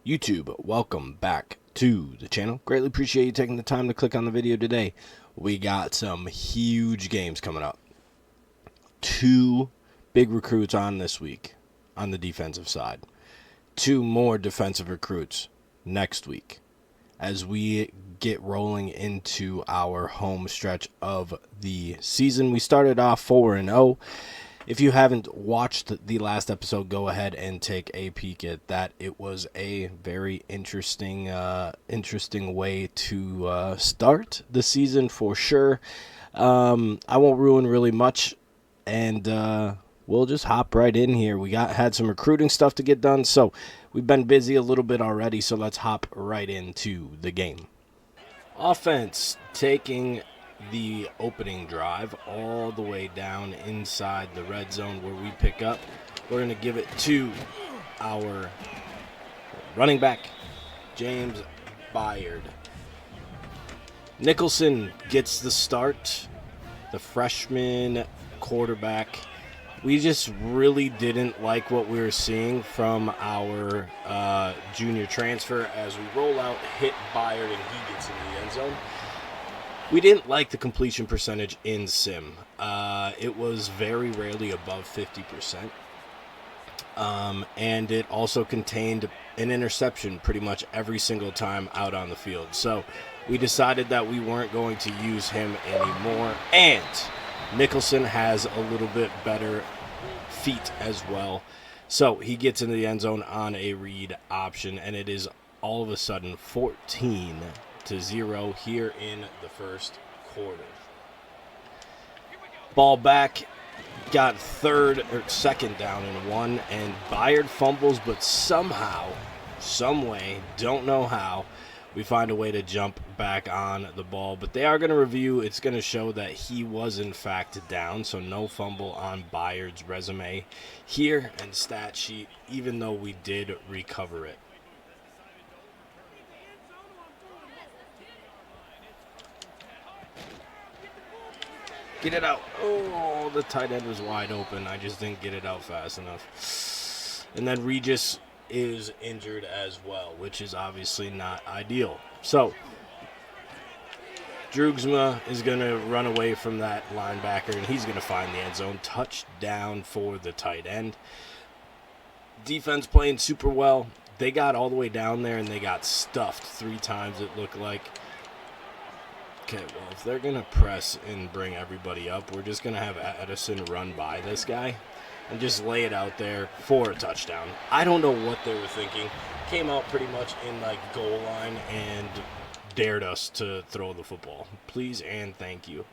YouTube, welcome back to the channel. Greatly appreciate you taking the time to click on the video today. We got some huge games coming up. Two big recruits on this week on the defensive side. Two more defensive recruits next week as we get rolling into our home stretch of the season. We started off 4-0. If you haven't watched the last episode, go ahead and take a peek at that. It was a very interesting way to start the season for sure. I won't ruin really much, and we'll just hop right in here. We had some recruiting stuff to get done, so we've been busy a little bit already, so let's hop right into the game. Offense taking the opening drive all the way down inside the red zone where we pick up. We're going to give it to our running back, James Byard. Nicholson gets the start, the freshman quarterback. We just really didn't like what we were seeing from our junior transfer as we roll out, hit Byard, and he gets into the end zone. We didn't like the completion percentage in sim. It was very rarely above 50%. And it also contained an interception pretty much every single time out on the field. So we decided that we weren't going to use him anymore. And Nicholson has a little bit better feet as well. So he gets into the end zone on a read option, and it is all of a sudden 14-0 here in the first quarter. Ball back, got second down and 1, and Byard fumbles, but somehow, some way, don't know how, we find a way to jump back on the ball. But they are going to review. It's going to show that he was in fact down, so no fumble on Byard's resume here and stat sheet, even though we did recover it. Get it out. Oh, the tight end was wide open. I just didn't get it out fast enough. And then Regis is injured as well, which is obviously not ideal. So, Drugsma is going to run away from that linebacker, and he's going to find the end zone. Touchdown for the tight end. Defense playing super well. They got all the way down there, and they got stuffed 3 times, it looked like. Okay, well, if they're going to press and bring everybody up, we're just going to have Edison run by this guy and just lay it out there for a touchdown. I don't know what they were thinking. Came out pretty much in, goal line and dared us to throw the football. Please and thank you.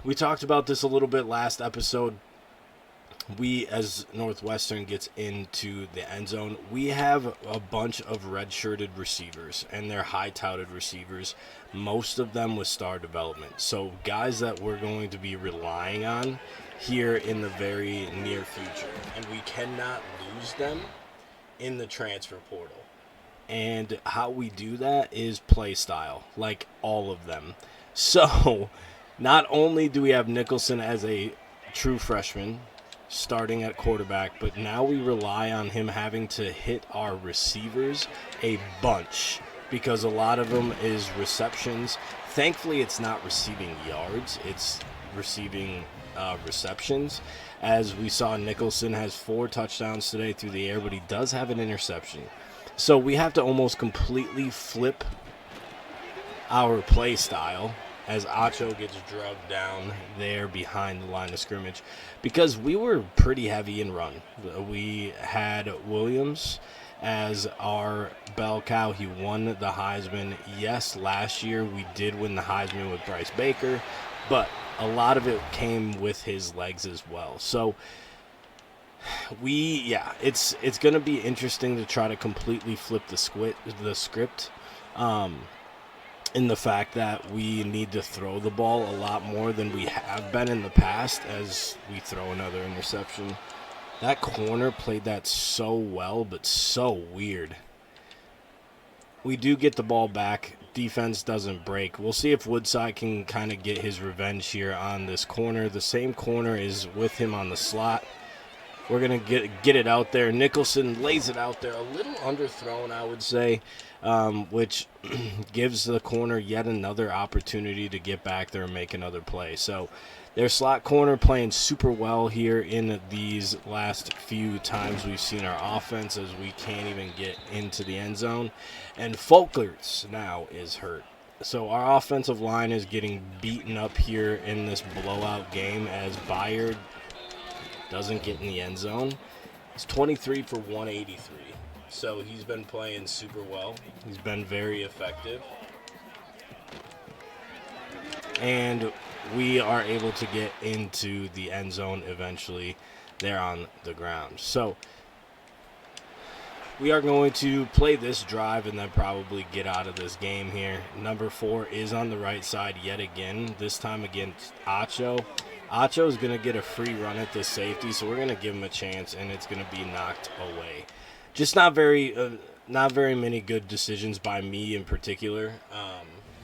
We talked about this a little bit last episode. We, as Northwestern gets into the end zone, we have a bunch of red-shirted receivers, and they're high-touted receivers, most of them with star development. So guys that we're going to be relying on here in the very near future, and we cannot lose them in the transfer portal. And how we do that is play style, like all of them. So not only do we have Nicholson as a true freshman starting at quarterback, but now we rely on him having to hit our receivers a bunch because a lot of them is receptions. Thankfully, it's not receiving yards, it's receiving receptions. As we saw, Nicholson has 4 touchdowns today through the air, but he does have an interception. So we have to almost completely flip our play style as Acho gets drugged down there behind the line of scrimmage, because we were pretty heavy in run. We had Williams as our bell cow. He won the Heisman. Yes, last year we did win the Heisman with Bryce Baker, but a lot of it came with his legs as well. So it's going to be interesting to try to completely flip the script. In the fact that we need to throw the ball a lot more than we have been in the past as we throw another interception. That corner played that so well, but so weird. We do get the ball back. Defense doesn't break. We'll see if Woodside can kind of get his revenge here on this corner. The same corner is with him on the slot. We're going to get it out there. Nicholson lays it out there. A little underthrown, I would say, which gives the corner yet another opportunity to get back there and make another play. So their slot corner playing super well here in these last few times we've seen our offense, as we can't even get into the end zone. And Folkerts now is hurt. So our offensive line is getting beaten up here in this blowout game as Bayard doesn't get in the end zone. He's 23 for 183. So he's been playing super well. He's been very effective. And we are able to get into the end zone eventually there on the ground. So we are going to play this drive and then probably get out of this game here. Number 4 is on the right side yet again, this time against Acho. Acho is going to get a free run at this safety, so we're going to give him a chance, and it's going to be knocked away. Just not very many good decisions by me in particular.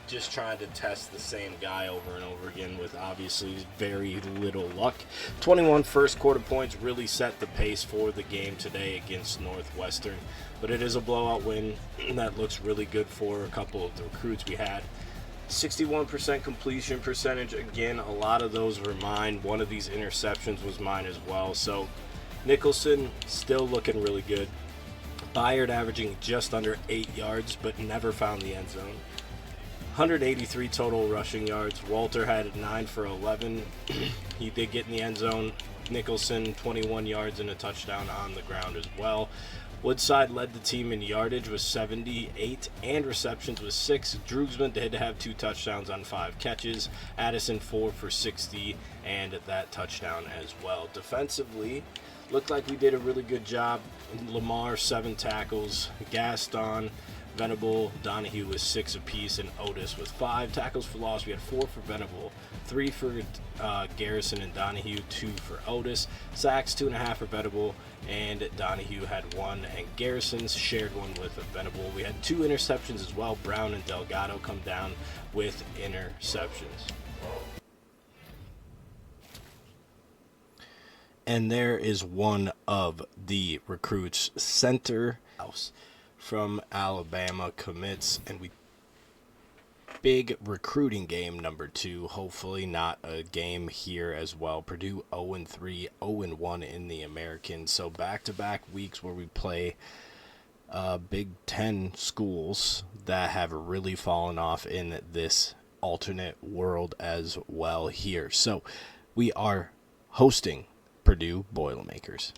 Just trying to test the same guy over and over again with obviously very little luck. 21 first quarter points really set the pace for the game today against Northwestern. But it is a blowout win that looks really good for a couple of the recruits we had. 61% completion percentage. Again, a lot of those were mine. One of these interceptions was mine as well. So Nicholson still looking really good. Bayard averaging just under 8 yards, but never found the end zone. 183 total rushing yards. Walter had 9 for 11. He did get in the end zone. Nicholson, 21 yards and a touchdown on the ground as well. Woodside led the team in yardage with 78 and receptions with 6. Drugsman did have 2 touchdowns on 5 catches. Addison 4 for 60 and that touchdown as well. Defensively, looked like we did a really good job. Lamar 7 tackles. Gaston, Venable, Donahue with 6 apiece, and Otis with 5 tackles for loss. We had 4 for Venable, 3 for Garrison and Donahue, 2 for Otis. Sacks 2.5 for Venable, and Donahue had 1, and Garrison shared 1 with Venable. We had 2 interceptions as well. Brown and Delgado come down with interceptions. And there is one of the recruits, center house from Alabama, commits, and we big recruiting game number 2. Hopefully not a game here as well. Purdue 0-3, 0-1 in the American. So back-to-back weeks where we play Big Ten schools that have really fallen off in this alternate world as well here. So we are hosting Purdue Boilermakers.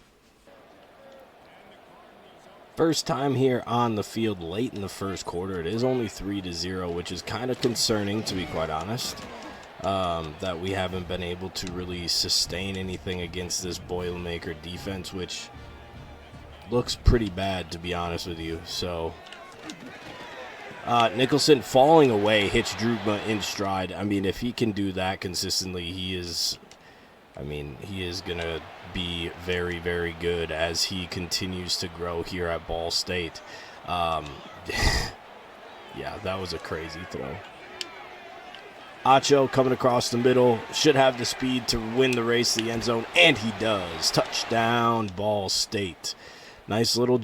First time here on the field late in the first quarter. It is only 3-0, which is kind of concerning, to be quite honest, that we haven't been able to really sustain anything against this Boilermaker defense, which looks pretty bad, to be honest with you. So Nicholson falling away hits Drugma in stride. I mean, if he can do that consistently, he is going to be very, very good as he continues to grow here at Ball State. Yeah, that was a crazy throw. Acho coming across the middle, should have the speed to win the race to the end zone, and he does. Touchdown, Ball State. Nice little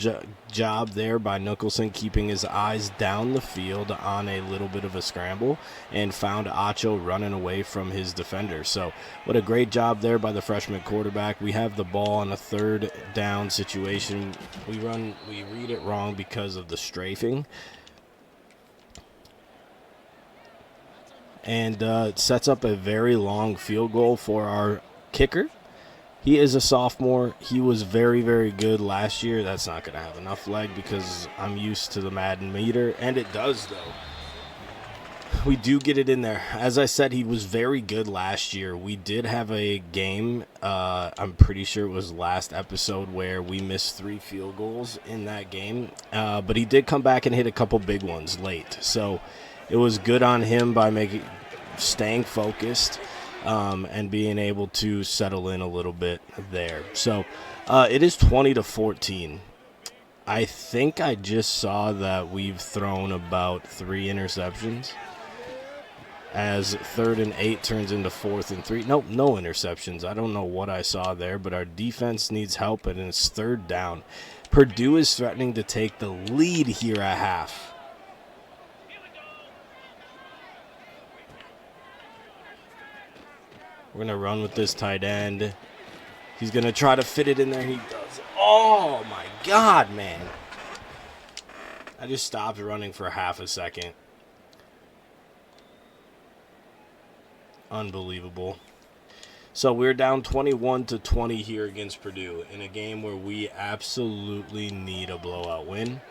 job there by Nicholson, keeping his eyes down the field on a little bit of a scramble, and found Acho running away from his defender. So what a great job there by the freshman quarterback. We have the ball on a 3rd down situation. We read it wrong because of the strafing. And it sets up a very long field goal for our kicker. He is a sophomore. He was very, very good last year. That's not going to have enough leg because I'm used to the Madden meter, and it does, though. We do get it in there. As I said, he was very good last year. We did have a game, I'm pretty sure it was last episode, where we missed 3 field goals in that game. But he did come back and hit a couple big ones late. So it was good on him by staying focused. And being able to settle in a little bit there. So it is 20-14. I think I just saw that we've thrown about 3 interceptions. as 3rd and 8 turns into 4th and 3. Nope, no interceptions. I don't know what I saw there, but our defense needs help, and it's 3rd down. Purdue is threatening to take the lead here at half. We're going to run with this tight end. He's going to try to fit it in there. He does. Oh, my God, man. I just stopped running for half a second. Unbelievable. So we're down 21-20 here against Purdue in a game where we absolutely need a blowout win.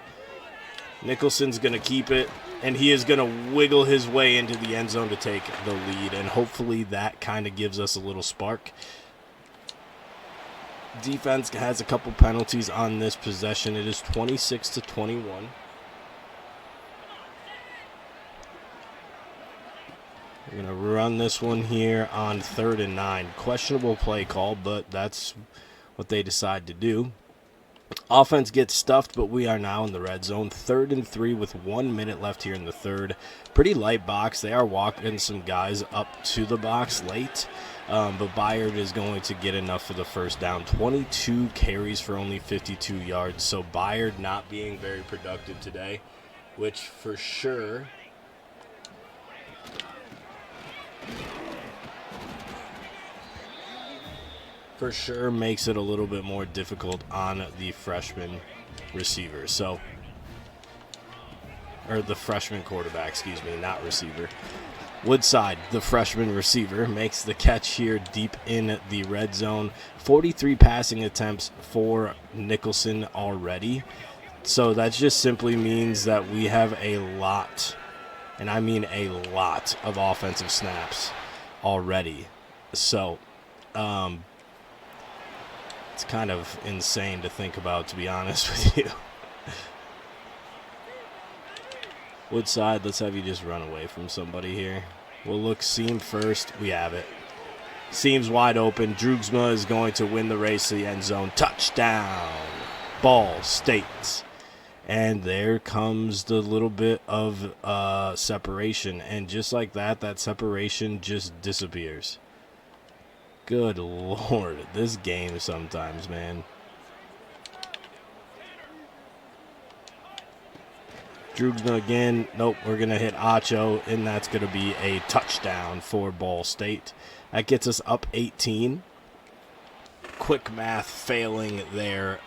Nicholson's going to keep it, and he is going to wiggle his way into the end zone to take the lead, and hopefully that kind of gives us a little spark. Defense has a couple penalties on this possession. It is 26-21. We're going to run this one here on 3rd and 9. Questionable play call, but that's what they decide to do. Offense gets stuffed, but we are now in the red zone. 3rd and 3 with 1 minute left here in the third. Pretty light box. They are walking some guys up to the box late, but Byard is going to get enough for the first down. 22 carries for only 52 yards, so Byard not being very productive today, which for sure makes it a little bit more difficult on the freshman receiver. So, or the freshman quarterback, excuse me, not receiver. Woodside, the freshman receiver, makes the catch here deep in the red zone. 43 passing attempts for Nicholson already. So that just simply means that we have a lot, and I mean a lot, of offensive snaps already. So, it's kind of insane to think about, to be honest with you. Woodside, let's have you just run away from somebody here. We'll look seam first. We have it. Seam's wide open. Droogsma is going to win the race to the end zone. Touchdown. Ball State. And there comes the little bit of separation. And just like that, that separation just disappears. Good Lord, this game sometimes, man. Droogsma again. Nope, we're going to hit Acho, and that's going to be a touchdown for Ball State. That gets us up 18. Quick math failing there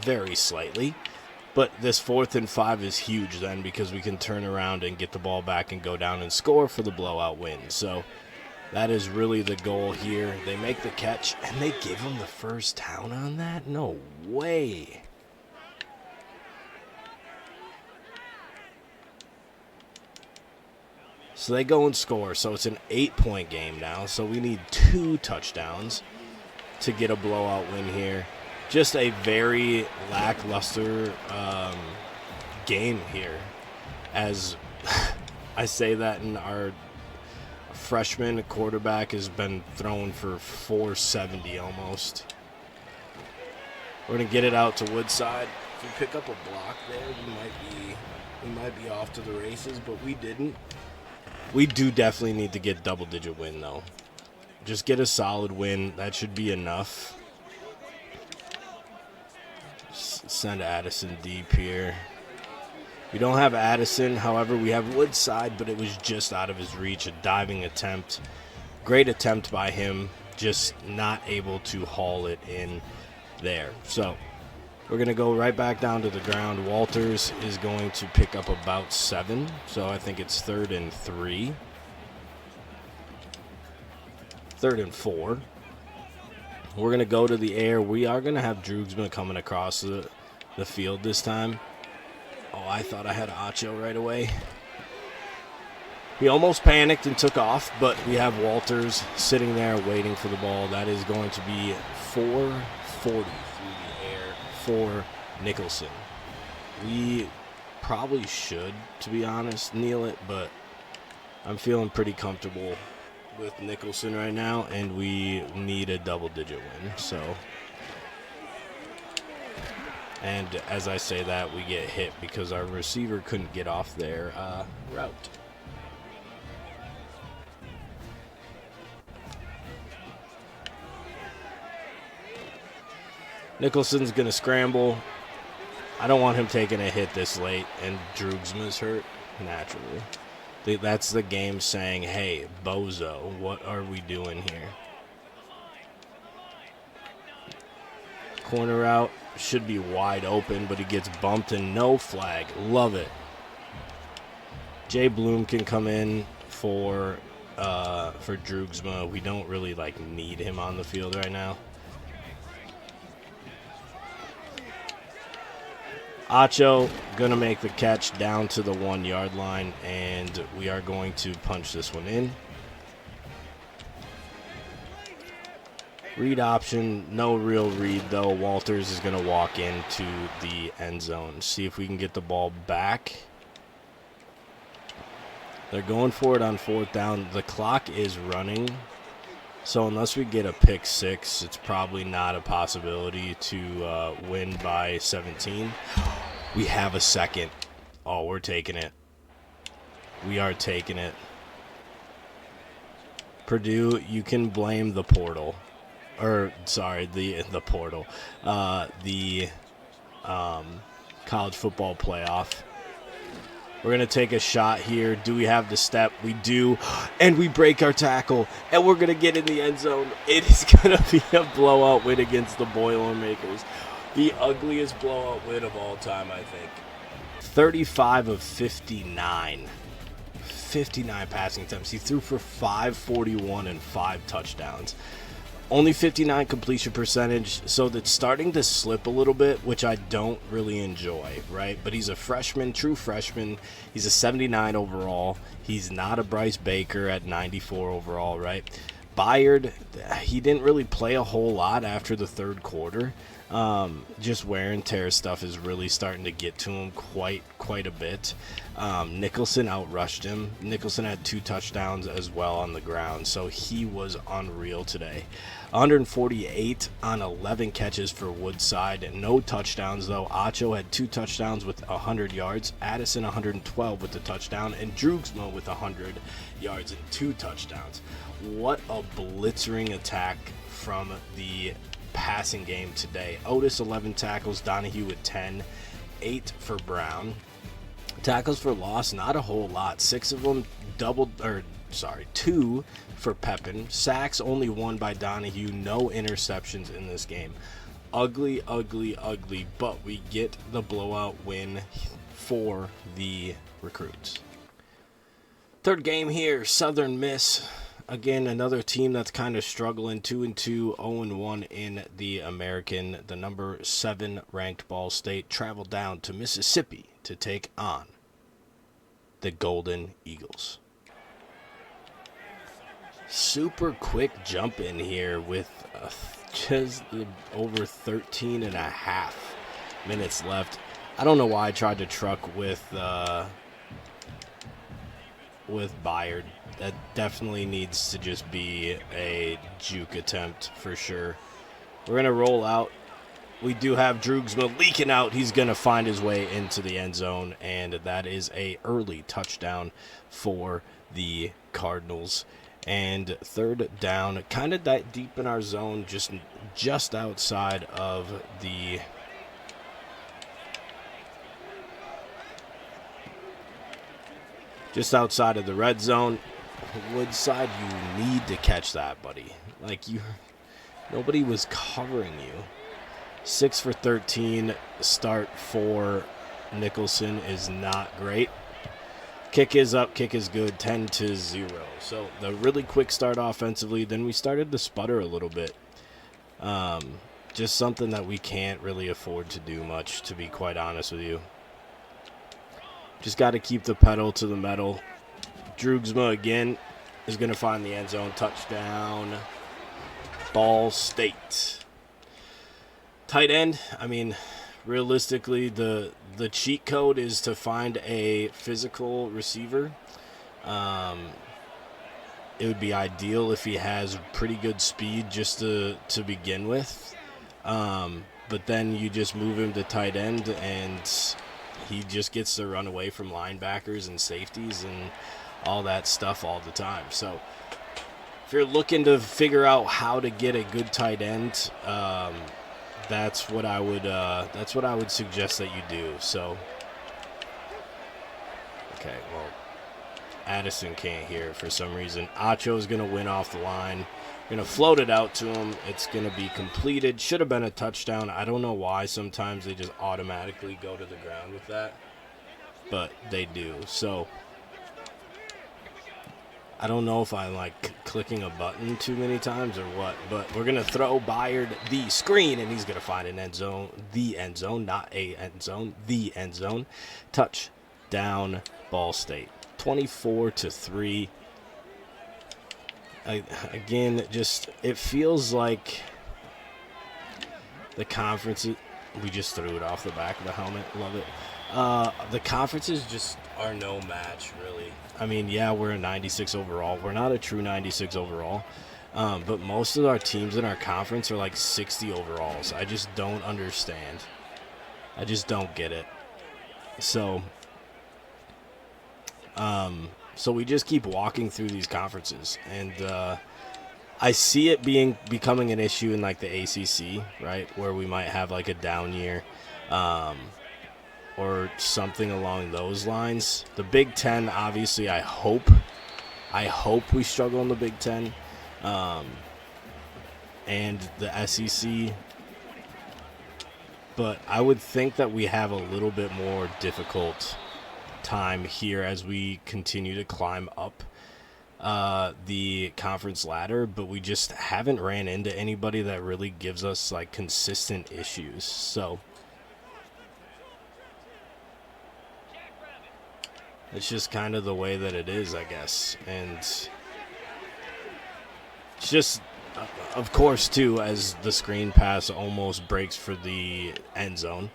very slightly. But this 4th and 5 is huge then, because we can turn around and get the ball back and go down and score for the blowout win. So that is really the goal here. They make the catch, and they give them the first down on that? No way. So they go and score. So it's an 8-point game now. So we need 2 touchdowns to get a blowout win here. Just a very lackluster game here. As I say that, in our freshman quarterback has been thrown for 470 almost. We're going to get it out to Woodside. If we pick up a block there, we might be off to the races, but we didn't. We do definitely need to get double-digit win, though. Just get a solid win. That should be enough. Send Addison deep here. We don't have Addison. However, we have Woodside, but it was just out of his reach. A diving attempt. Great attempt by him. Just not able to haul it in there. So we're going to go right back down to the ground. Walters is going to pick up about 7. So I think it's 3rd and 3. 3rd and 4. We're going to go to the air. We are going to have Droogsma coming across the field this time. Oh, I thought I had Acho right away. He almost panicked and took off, but we have Walters sitting there waiting for the ball. That is going to be 440 through the air for Nicholson. We probably should, to be honest, kneel it, but I'm feeling pretty comfortable with Nicholson right now, and we need a double-digit win. So, and as I say that, we get hit because our receiver couldn't get off their route. Nicholson's going to scramble. I don't want him taking a hit this late, and Droogsma's hurt naturally. That's the game saying, hey, bozo, what are we doing here? Corner out, should be wide open, but he gets bumped and no flag. Love it. Jay Bloom can come in for Droogsma. We don't really need him on the field right now. Acho gonna make the catch down to the 1 yard line, and we are going to punch this one in. Read option, no real read though. Walters is gonna walk into the end zone. See if we can get the ball back. They're going for it on 4th down. The clock is running, so unless we get a pick 6, it's probably not a possibility to win by 17. We have a second. Oh, we're taking it. We are taking it. Purdue, you can blame the portal. Or, sorry, the portal. The college football playoff. We're going to take a shot here. Do we have the step? We do. And we break our tackle. And we're going to get in the end zone. It is going to be a blowout win against the Boilermakers. The ugliest blowout win of all time, I think. 35 of 59. 59 passing attempts. He threw for 541 and 5 touchdowns. Only 59 completion percentage, so that's starting to slip a little bit, which I don't really enjoy, right? But he's a freshman, true freshman. He's a 79 overall. He's not a Bryce Baker at 94 overall, right? Bayard, he didn't really play a whole lot after the 3rd quarter. Just wear and tear stuff is really starting to get to him quite a bit. Nicholson outrushed him. Nicholson had 2 touchdowns as well on the ground, so he was unreal today. 148 on 11 catches for Woodside. No touchdowns, though. Acho had 2 touchdowns with 100 yards. Addison 112 with the touchdown, and Droogsma with 100 yards and 2 touchdowns. What a blitzering attack from the passing game today. Otis 11 tackles, Donahue with 10, 8 for Brown. Tackles for loss, not a whole lot. 6 of them 2 for Pepin. Sacks only 1 by Donahue. No interceptions in this game. Ugly, but we get the blowout win for the Recruits. 3rd game here, Southern Miss. Again, another team that's kind of struggling, 2-2, 0-1 in the American. The number 7 ranked Ball State traveled down to Mississippi to take on the Golden Eagles. Super quick jump in here with just over 13 and a half minutes left. I don't know why I tried to truck with Bayard. That definitely needs to just be a juke attempt for sure. We're going to roll out. We do have Droogsma leaking out. He's going to find his way into the end zone, and that is a early touchdown for the Cardinals. And 3rd down, kind of that deep in our zone, just outside of the red zone. Woodside, you need to catch that, buddy. Nobody was covering you. 6 for 13 start for Nicholson is not great. Kick is up, kick is good, 10-0. So the really quick start offensively, then we started to sputter a little bit. Just something that we can't really afford to do much, to be quite honest with you. Just got to keep the pedal to the metal. Droogsma again is going to find the end zone. Touchdown, Ball State. Tight end, realistically, the cheat code is to find a physical receiver. It would be ideal if he has pretty good speed just to begin with. But then you just move him to tight end, and he just gets to run away from linebackers and safeties and all that stuff all the time. So if you're looking to figure out how to get a good tight end, that's what I would suggest that you do. So, okay, well, Addison can't hear it for some reason. Acho's going to win off the line. Going to float it out to him. It's going to be completed. Should have been a touchdown. I don't know why sometimes they just automatically go to the ground with that, but they do. So I don't know if I'm like clicking a button too many times or what, but we're going to throw Byard the screen, and he's going to find an end zone. The end zone, not a end zone. The end zone. Touchdown, Ball State. 24-3. Again, just it feels like the conferences. We just threw it off the back of the helmet. Love it. The conferences just are no match, really. I mean, yeah, we're a 96 overall. We're not a true 96 overall, but most of our teams in our conference are like 60 overalls. I just don't understand. I just don't get it. So we just keep walking through these conferences, and I see it becoming an issue in like the ACC, right, where we might have like a down year, or something along those lines. The Big Ten, obviously, I hope we struggle in the Big Ten, and the SEC. But I would think that we have a little bit more difficult time here as we continue to climb up the conference ladder, but we just haven't ran into anybody that really gives us like consistent issues. So it's just kind of the way that it is, I guess. And it's just, of course, too, as the screen pass almost breaks for the end zone.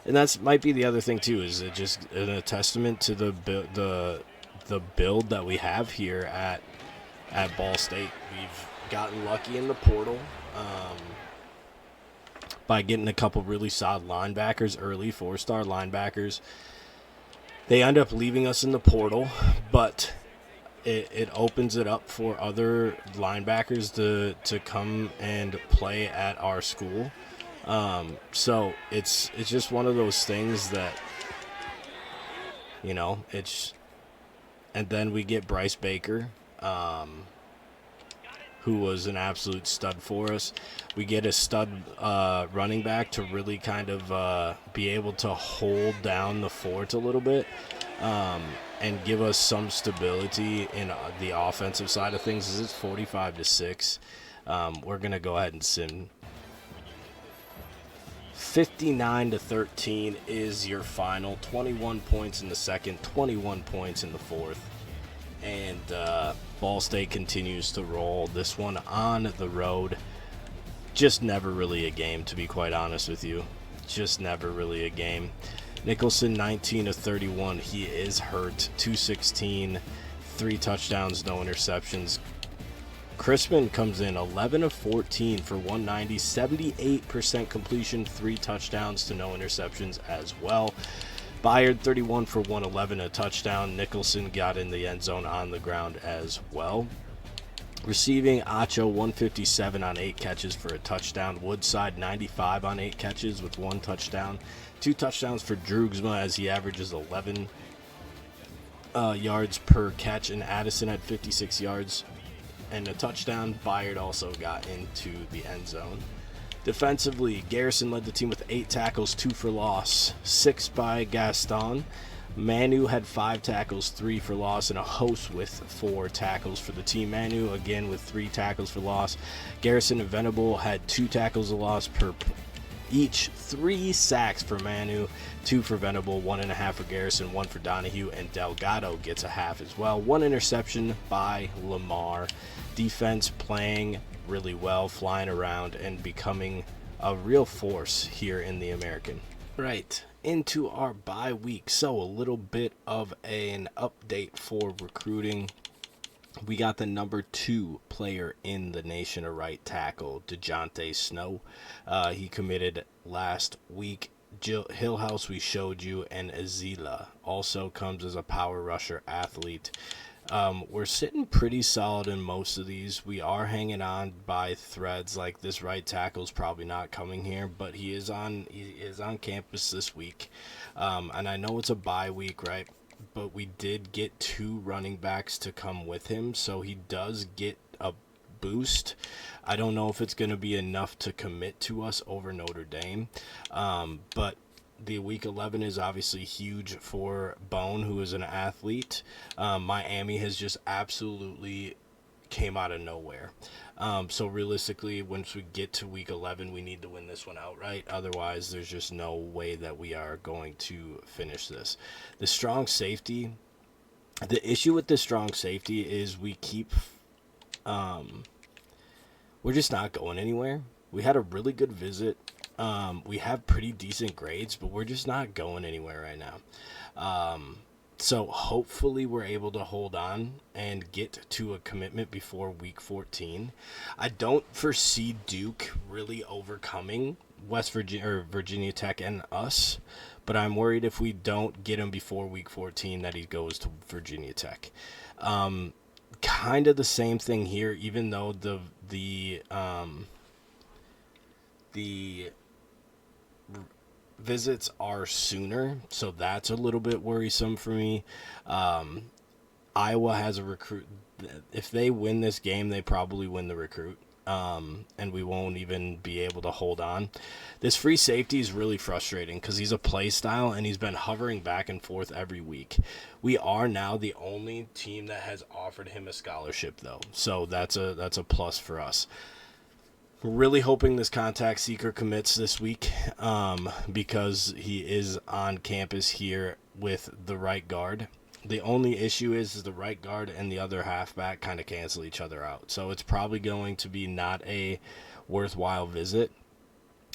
And that's might be the other thing too. Is it just a testament to the build that we have here at Ball State? We've gotten lucky in the portal by getting a couple really solid linebackers early, 4-star linebackers. They end up leaving us in the portal, but it opens it up for other linebackers to come and play at our school. So it's just one of those things that, you know, and then we get Bryce Baker, who was an absolute stud for us. We get a stud running back to really kind of be able to hold down the fort a little bit, and give us some stability in the offensive side of things. This is 45-6. We're going to go ahead and sim. 59-13 is your final. 21 points in the second, 21 points in the fourth. And Ball State continues to roll. This one on the road. Just never really a game, to be quite honest with you. Just never really a game. Nicholson, 19-31. He is hurt. 216, 3 touchdowns, no interceptions. Crispin comes in 11-14 for 190, 78% completion, 3 touchdowns to no interceptions as well. Byard, 31 for 111, a touchdown. Nicholson got in the end zone on the ground as well. Receiving, Acho, 157 on 8 catches for a touchdown. Woodside, 95 on 8 catches with 1 touchdown. 2 touchdowns for Drugsma as he averages 11 yards per catch, and Addison had 56 yards and a touchdown. Byard also got into the end zone. Defensively, Garrison led the team with 8 tackles, 2 for loss, 6 by Gaston. Manu had 5 tackles, 3 for loss, and a host with 4 tackles for the team. Manu, again, with 3 tackles for loss. Garrison and Venable had 2 tackles of loss per each. 3 sacks for Manu, 2 for Venable, 1.5 for Garrison, 1 for Donahue, and Delgado gets a half as well. 1 interception by Lamar. Defense playing really well, flying around, and becoming a real force here in the American. Right, into our bye week. So a little bit of an update for recruiting. We got the number 2 player in the nation, a right tackle, DeJounte Snow. He committed last week. Hillhouse, we showed you, and Azila also comes as a power rusher athlete. We're sitting pretty solid in most of these. We are hanging on by threads. Like this right tackle's probably not coming here, but he is on campus this week. And I know it's a bye week, right? But we did get 2 running backs to come with him, so he does get a boost. I don't know if it's going to be enough to commit to us over Notre Dame, but the week 11 is obviously huge for Bone, who is an athlete. Miami has just absolutely came out of nowhere. So realistically, once we get to week 11, we need to win this one outright. Otherwise, there's just no way that we are going to finish this. The strong safety, the issue with the strong safety is we keep, we're just not going anywhere. We had a really good visit. We have pretty decent grades, but we're just not going anywhere right now. So hopefully we're able to hold on and get to a commitment before week 14. I don't foresee Duke really overcoming West Virginia or Virginia Tech and us, but I'm worried if we don't get him before week 14 that he goes to Virginia Tech. Kind of the same thing here, even though the visits are sooner, so that's a little bit worrisome for me. Iowa has a recruit. If they win this game, they probably win the recruit, and we won't even be able to hold on. This free safety is really frustrating because he's a play style, and he's been hovering back and forth every week. We are now the only team that has offered him a scholarship, though, so that's a plus for us. We're really hoping this contact seeker commits this week, because he is on campus here with the right guard. The only issue is the right guard and the other halfback kind of cancel each other out. So it's probably going to be not a worthwhile visit,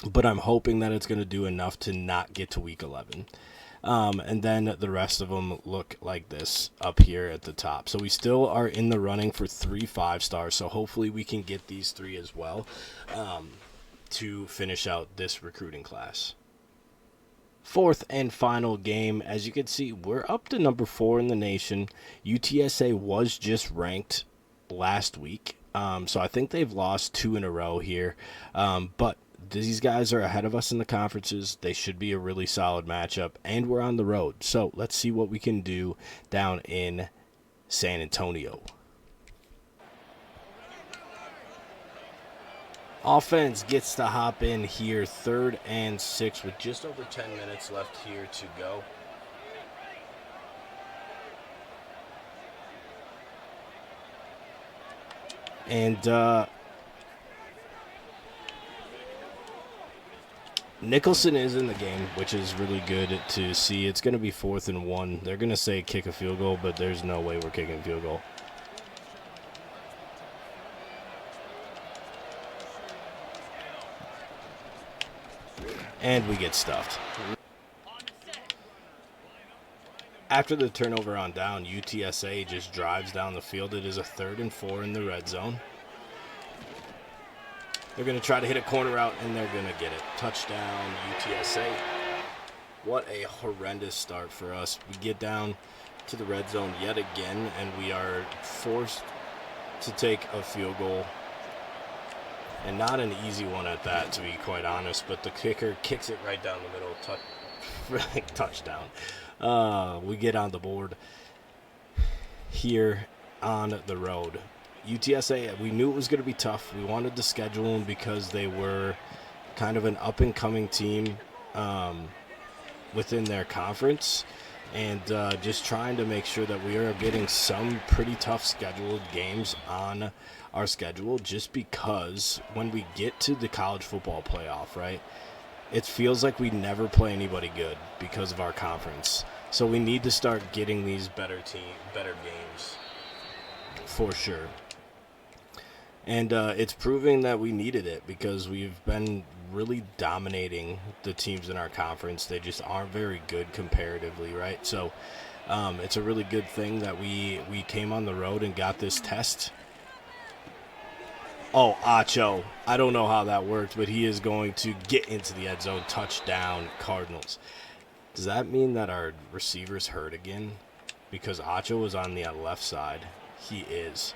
but I'm hoping that it's going to do enough to not get to week 11. And then the rest of them look like this up here at the top. So we still are in the running for 3 5-stars. So hopefully we can get these 3 as well, to finish out this recruiting class. Fourth and final game. As you can see, we're up to number 4 in the nation. UTSA was just ranked last week. So I think they've lost 2 in a row here. But these guys are ahead of us in the conferences. They should be a really solid matchup, and we're on the road. So let's see what we can do down in San Antonio. Offense gets to hop in here, 3rd and 6 with just over 10 minutes left here to go. And Nicholson is in the game, which is really good to see. It's going to be 4th and 1. They're going to say kick a field goal, but there's no way we're kicking a field goal. And we get stuffed. After the turnover on down, UTSA just drives down the field. It is a 3rd and 4 in the red zone. They're going to try to hit a corner route, and they're going to get it. Touchdown, UTSA. What a horrendous start for us. We get down to the red zone yet again, and we are forced to take a field goal. And not an easy one at that, to be quite honest, but the kicker kicks it right down the middle. Touchdown. We get on the board here on the road. UTSA, we knew it was going to be tough. We wanted to schedule them because they were kind of an up-and-coming team within their conference, and just trying to make sure that we are getting some pretty tough scheduled games on our schedule, just because when we get to the college football playoff, right, it feels like we never play anybody good because of our conference. So we need to start getting these better games for sure. And it's proving that we needed it because we've been really dominating the teams in our conference. They just aren't very good comparatively, right? So it's a really good thing that we came on the road and got this test. Oh, Acho. I don't know how that worked, but he is going to get into the end zone. Touchdown, Cardinals. Does that mean that our receiver's hurt again? because Acho was on the left side. He is.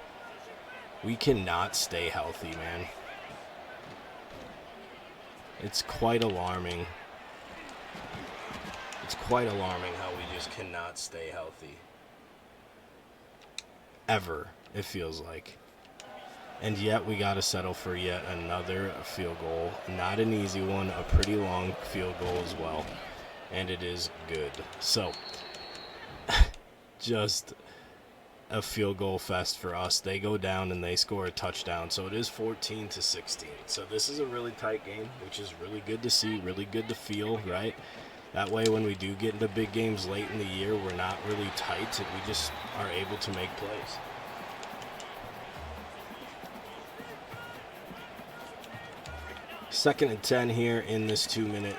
We cannot stay healthy, man. It's quite alarming. It's quite alarming how we just cannot stay healthy. Ever, it feels like. And yet we got to settle for yet another field goal. Not an easy one, a pretty long field goal as well. And it is good. So, just a field goal fest for us. They go down and they score a touchdown. So it is 14-16. So this is a really tight game, which is really good to see, really good to feel, right? That way when we do get into big games late in the year, we're not really tight and we just are able to make plays. Second and 10 here in this 2-minute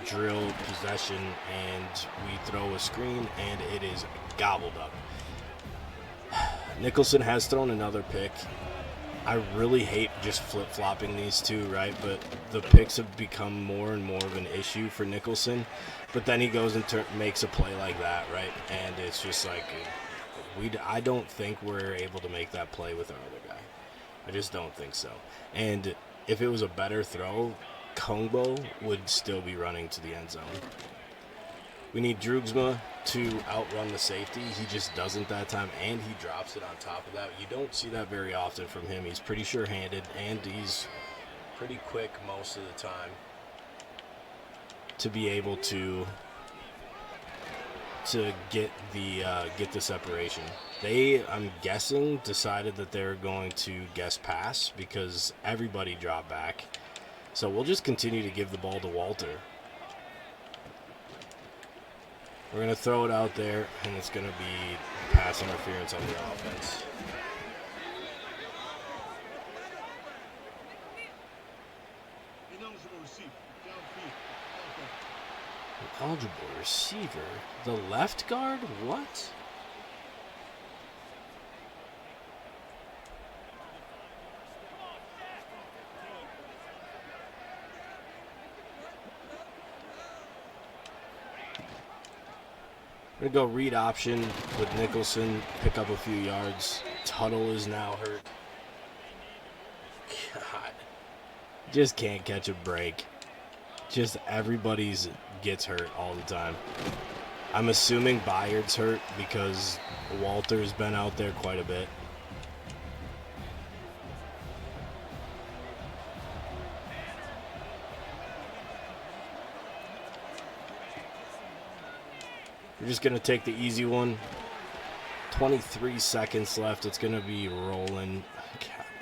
drill possession, and we throw a screen and it is gobbled up. Nicholson has thrown another pick. I really hate just flip-flopping these two, right? But the picks have become more and more of an issue for Nicholson. But then he goes and makes a play like that, right? And it's just like, I don't think we're able to make that play with our other guy. I just don't think so. And if it was a better throw, Kongbo would still be running to the end zone. We need Drugsma to outrun the safety. He just doesn't that time, and he drops it on top of that. You don't see that very often from him. He's pretty sure-handed, and he's pretty quick most of the time to be able to get the separation. They, I'm guessing, decided that they're going to guess pass because everybody dropped back. So we'll just continue to give the ball to Walter. We're going to throw it out there, and it's going to be pass interference on the offense. Eligible receiver? The left guard? What? We're going to go read option with Nicholson, pick up a few yards. Tuttle is now hurt. God. Just can't catch a break. Just everybody's gets hurt all the time. I'm assuming Bayard's hurt because Walter's been out there quite a bit. We're just going to take the easy one. 23 seconds left. It's going to be rolling.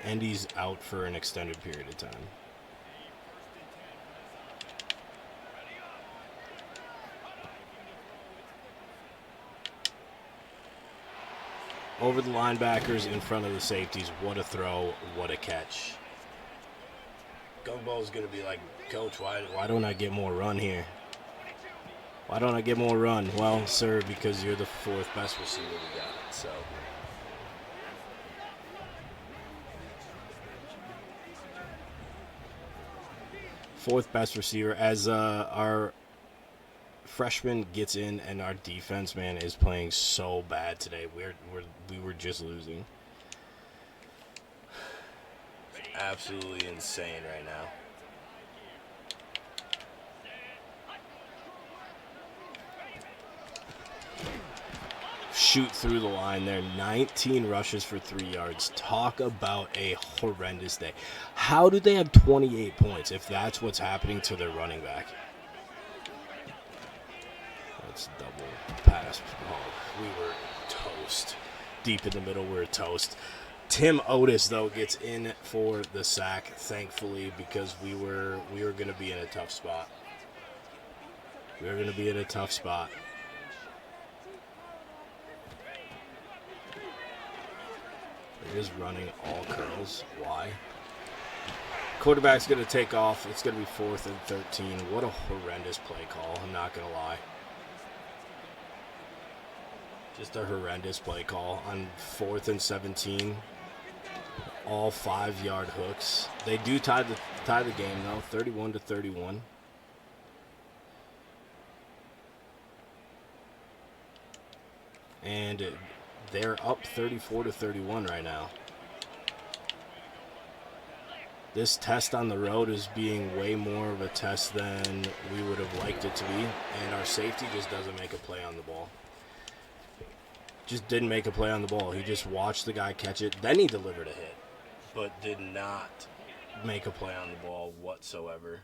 And he's out for an extended period of time. Over the linebackers, in front of the safeties. What a throw. What a catch. Gumbo's going to be like, Coach, why don't I get more run here? Why don't I get more run? Well, sir, because you're the fourth best receiver we got. So, fourth best receiver as our freshman gets in, and our defense, man, is playing so bad today. We were just losing. Absolutely insane right now. Shoot through the line there. 19 rushes for 3 yards. Talk about a horrendous day. How do they have 28 points if that's what's happening to their running back? That's double pass. Oh, we were toast. Deep in the middle, we were toast. Tim Otis, though, gets in for the sack, thankfully, because we were going to be in a tough spot. We were going to be in a tough spot. It is running all curls. Why? Quarterback's going to take off. It's going to be 4th and 13. What a horrendous play call. I'm not going to lie. Just a horrendous play call on 4th and 17. All 5-yard hooks. They do tie the game, though, 31-31. And they're up 34-31 right now. This test on the road is being way more of a test than we would have liked it to be. And our safety just doesn't make a play on the ball. Just didn't make a play on the ball. He just watched the guy catch it. Then he delivered a hit. But did not make a play on the ball whatsoever.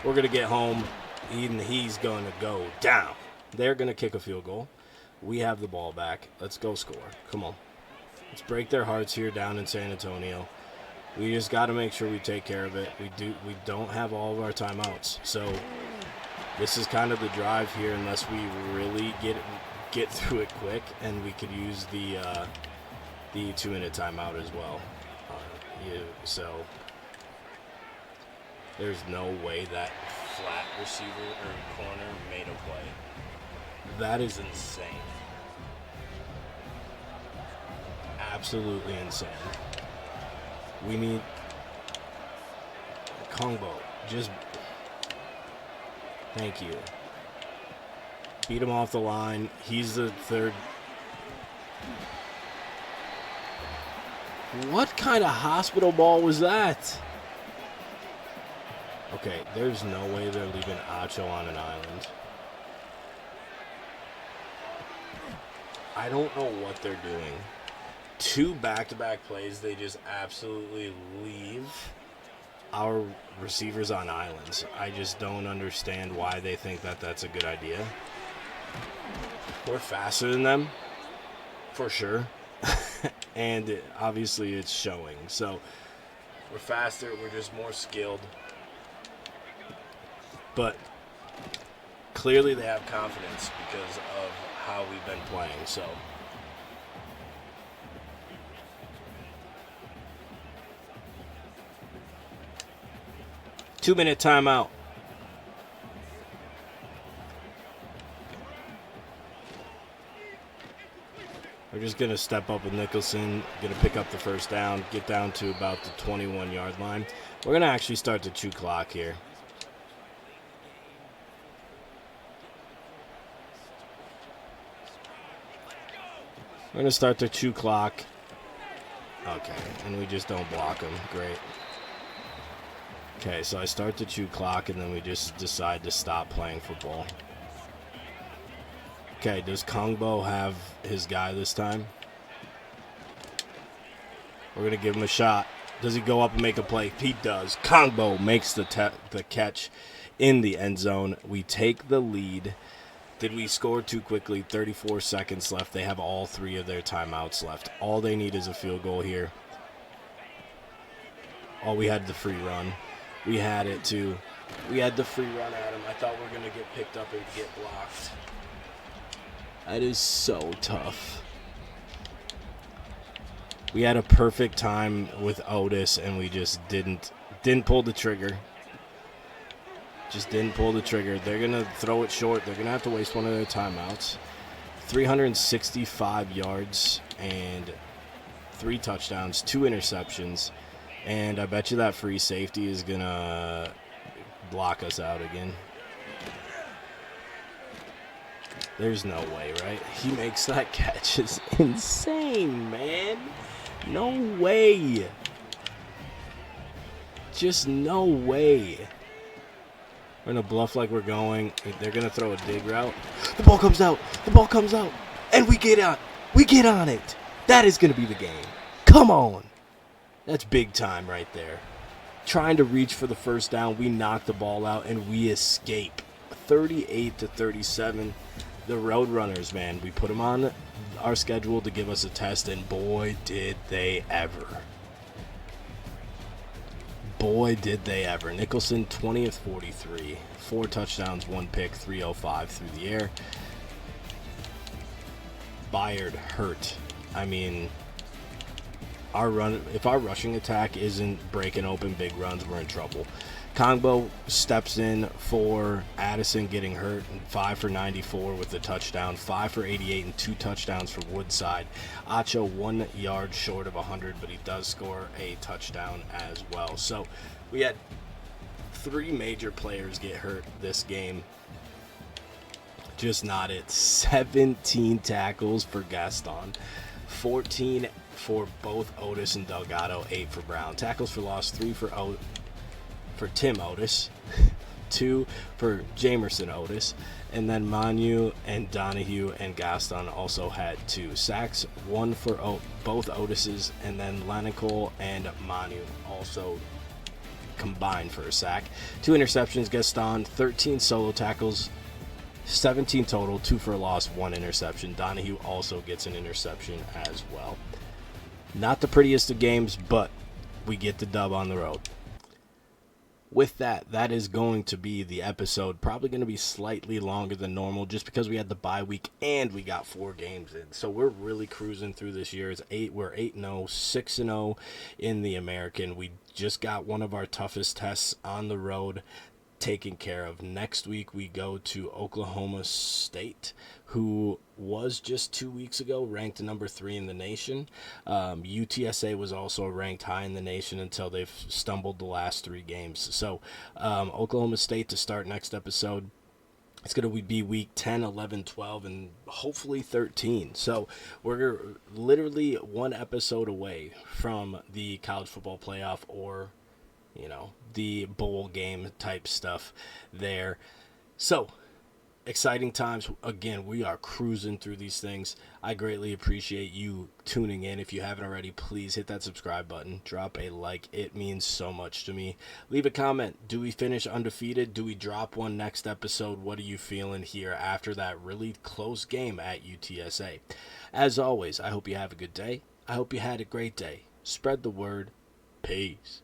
We're going to get home. He's going to go down. They're going to kick a field goal. We have the ball back. Let's go score. Come on. Let's break their hearts here down in San Antonio. We just got to make sure we take care of it. We don't have all of our timeouts. So this is kind of the drive here unless we really get through it quick, and we could use the 2-minute timeout as well. So there's no way that flat receiver or corner made a play. That is insane. Absolutely insane. We need Kongbo. Just thank you. Beat him off the line. He's the third. What kind of hospital ball was that? Okay, there's no way they're leaving Acho on an island. I don't know what they're doing. 2 back-to-back plays, they just absolutely leave our receivers on islands. I just don't understand why they think that that's a good idea. We're faster than them, for sure. And obviously it's showing. So we're faster, we're just more skilled. But clearly they have confidence because of how we've been playing. So two-minute timeout. We're just going to step up with Nicholson, going to pick up the first down, get down to about the 21-yard line. We're going to actually start the 2 clock here. We're going to start the 2 clock. Okay, and we just don't block him. Great. Okay, so I start the 2 clock, and then we just decide to stop playing football. Okay, does Kongbo have his guy this time? We're going to give him a shot. Does he go up and make a play? He does. Kongbo makes the catch in the end zone. We take the lead. Did we score too quickly? 34 seconds left. They have all 3 of their timeouts left. All they need is a field goal here. Oh, we had the free run. We had it too. We had the free run at him. I thought we were going to get picked up and get blocked. That is so tough. We had a perfect time with Otis, and we just didn't pull the trigger. Just didn't pull the trigger. They're going to throw it short. They're going to have to waste one of their timeouts. 365 yards and 3 touchdowns, 2 interceptions. And I bet you that free safety is going to block us out again. There's no way, right? He makes that catch. It's insane, man. No way. Just no way. We're going to bluff like we're going. They're going to throw a dig route. The ball comes out. The ball comes out. And we get on. We get on it. That is going to be the game. Come on. That's big time right there. Trying to reach for the first down. We knock the ball out and we escape. 38-37. The Roadrunners, man. We put them on our schedule to give us a test, and boy, did they ever. Boy, did they ever. Nicholson, 20 of 43. 4 touchdowns, 1 pick, 305 through the air. Byard hurt. I mean, if our rushing attack isn't breaking open big runs, we're in trouble. Kongbo steps in for Addison getting hurt, 5 for 94 with the touchdown, 5 for 88 and 2 touchdowns for Woodside. Acho 1 yard short of 100, but he does score a touchdown as well. So we had 3 major players get hurt this game. Just not it. 17 tackles for Gaston, 14 for both Otis and Delgado, 8 for Brown. Tackles for loss, 3 for Tim Otis, 2 for Jamerson Otis, and then Manu and Donahue and Gaston also had 2 sacks, 1 for both Otises, and then Lanical and Manu also combined for a sack. 2 interceptions, Gaston, 13 solo tackles, 17 total, 2 for a loss, 1 interception. Donahue also gets an interception as well. Not the prettiest of games, but we get the dub on the road. With that is going to be the episode. Probably going to be slightly longer than normal just because we had the bye week and we got 4 games in. So we're really cruising through this year. We're 8-0, 6-0 in the American. We just got one of our toughest tests on the road taken care of. Next week we go to Oklahoma State, who was just 2 weeks ago ranked number 3 in the nation. UTSA was also ranked high in the nation until they've stumbled the last 3 games. So Oklahoma State to start next episode. It's going to be week 10, 11, 12, and hopefully 13. So we're literally 1 episode away from the college football playoff, or the bowl game type stuff there. So exciting times. Again, we are cruising through these things. I greatly appreciate you tuning in. If you haven't already, please hit that subscribe button. Drop a like. It means so much to me. Leave a comment. Do we finish undefeated? Do we drop one next episode? What are you feeling here after that really close game at UTSA? As always, I hope you have a good day. I hope you had a great day. Spread the word. Peace.